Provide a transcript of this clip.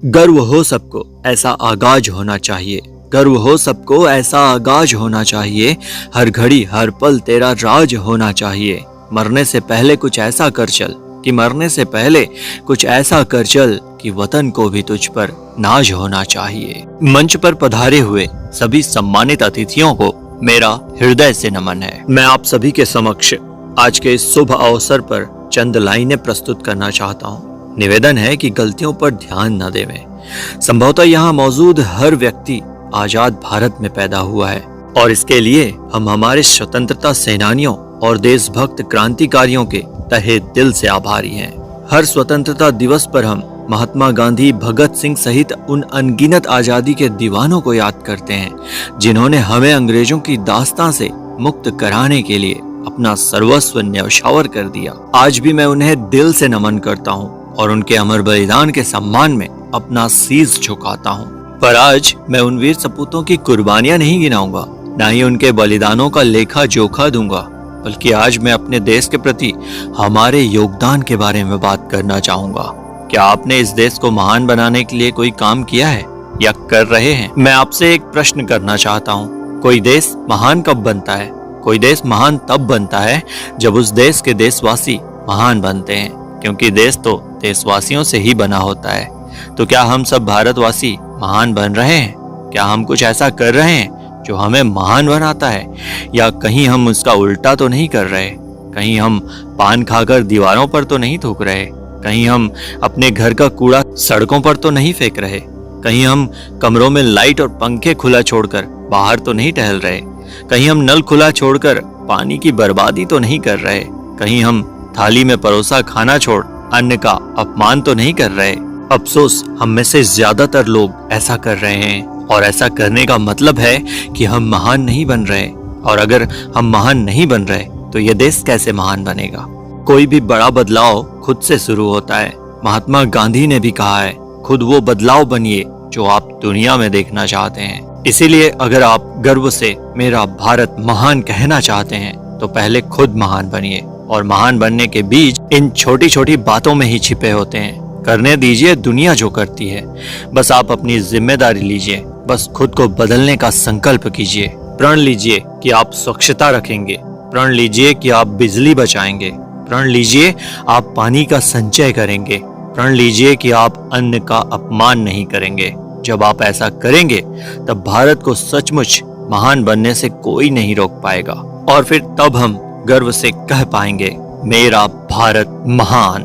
गर्व हो सबको, ऐसा आगाज होना चाहिए। गर्व हो सबको, ऐसा आगाज होना चाहिए। हर घड़ी हर पल तेरा राज होना चाहिए। मरने से पहले कुछ ऐसा कर चल कि मरने से पहले कुछ ऐसा कर चल कि वतन को भी तुझ पर नाज होना चाहिए। मंच पर पधारे हुए सभी सम्मानित अतिथियों को मेरा हृदय से नमन है। मैं आप सभी के समक्ष आज के इस शुभ अवसर पर चंद लाइनें प्रस्तुत करना चाहता हूँ। निवेदन है कि गलतियों पर ध्यान न देवें। संभवतः यहाँ मौजूद हर व्यक्ति आजाद भारत में पैदा हुआ है और इसके लिए हम हमारे स्वतंत्रता सेनानियों और देशभक्त क्रांतिकारियों के तहे दिल से आभारी हैं। हर स्वतंत्रता दिवस पर हम महात्मा गांधी, भगत सिंह सहित उन अनगिनत आजादी के दीवानों को याद करते हैं जिन्होंने हमें अंग्रेजों की दास्तां से मुक्त कराने के लिए अपना सर्वस्व न्यौछावर कर दिया। आज भी मैं उन्हें दिल से नमन करता हूँ और उनके अमर बलिदान के सम्मान में अपना शीश झुकाता हूँ। पर आज मैं उन वीर सपूतों की कुर्बानियां नहीं गिनाऊंगा, न ही उनके बलिदानों का लेखा जोखा दूंगा, बल्कि आज मैं अपने देश के प्रति हमारे योगदान के बारे में बात करना चाहूंगा। क्या आपने इस देश को महान बनाने के लिए कोई काम किया है या कर रहे हैं? मैं आपसे एक प्रश्न करना चाहता हूँ। कोई देश महान कब बनता है? कोई देश महान तब बनता है जब उस देश के देशवासी महान बनते हैं, क्योंकि देश तो देशवासियों से ही बना होता है। तो क्या हम सब भारतवासी महान बन रहे हैं? क्या हम कुछ ऐसा कर रहे हैं जो हमें महान बनाता है, या कहीं हम उसका उल्टा तो नहीं कर रहे? कहीं हम पान खाकर दीवारों पर तो नहीं थूक रहे? कहीं हम अपने घर का कूड़ा सड़कों पर तो नहीं फेंक रहे? कहीं हम कमरों में लाइट और पंखे खुला छोड़कर बाहर तो नहीं टहल रहे? कहीं हम नल खुला छोड़कर पानी की बर्बादी तो नहीं कर रहे? कहीं हम थाली में परोसा खाना छोड़ अन्न का अपमान तो नहीं कर रहे? अफसोस, हम में से ज्यादातर लोग ऐसा कर रहे हैं, और ऐसा करने का मतलब है कि हम महान नहीं बन रहे। और अगर हम महान नहीं बन रहे तो ये देश कैसे महान बनेगा? कोई भी बड़ा बदलाव खुद से शुरू होता है। महात्मा गांधी ने भी कहा है, खुद वो बदलाव बनिए जो आप दुनिया में देखना चाहते हैं। इसीलिए अगर आप गर्व से मेरा भारत महान कहना चाहते हैं तो पहले खुद महान बनिए। और महान बनने के बीज इन छोटी छोटी बातों में ही छिपे होते हैं। करने दीजिए दुनिया जो करती है, बस आप अपनी जिम्मेदारी लीजिए। बस खुद को बदलने का संकल्प कीजिए। प्रण लीजिए कि आप स्वच्छता रखेंगे। प्रण लीजिए कि आप बिजली बचाएंगे। प्रण लीजिए आप पानी का संचय करेंगे। प्रण लीजिए कि आप अन्न का अपमान नहीं करेंगे। जब आप ऐसा करेंगे तब भारत को सचमुच महान बनने से कोई नहीं रोक पाएगा, और फिर तब हम गर्व से कह पाएंगे, मेरा भारत महान।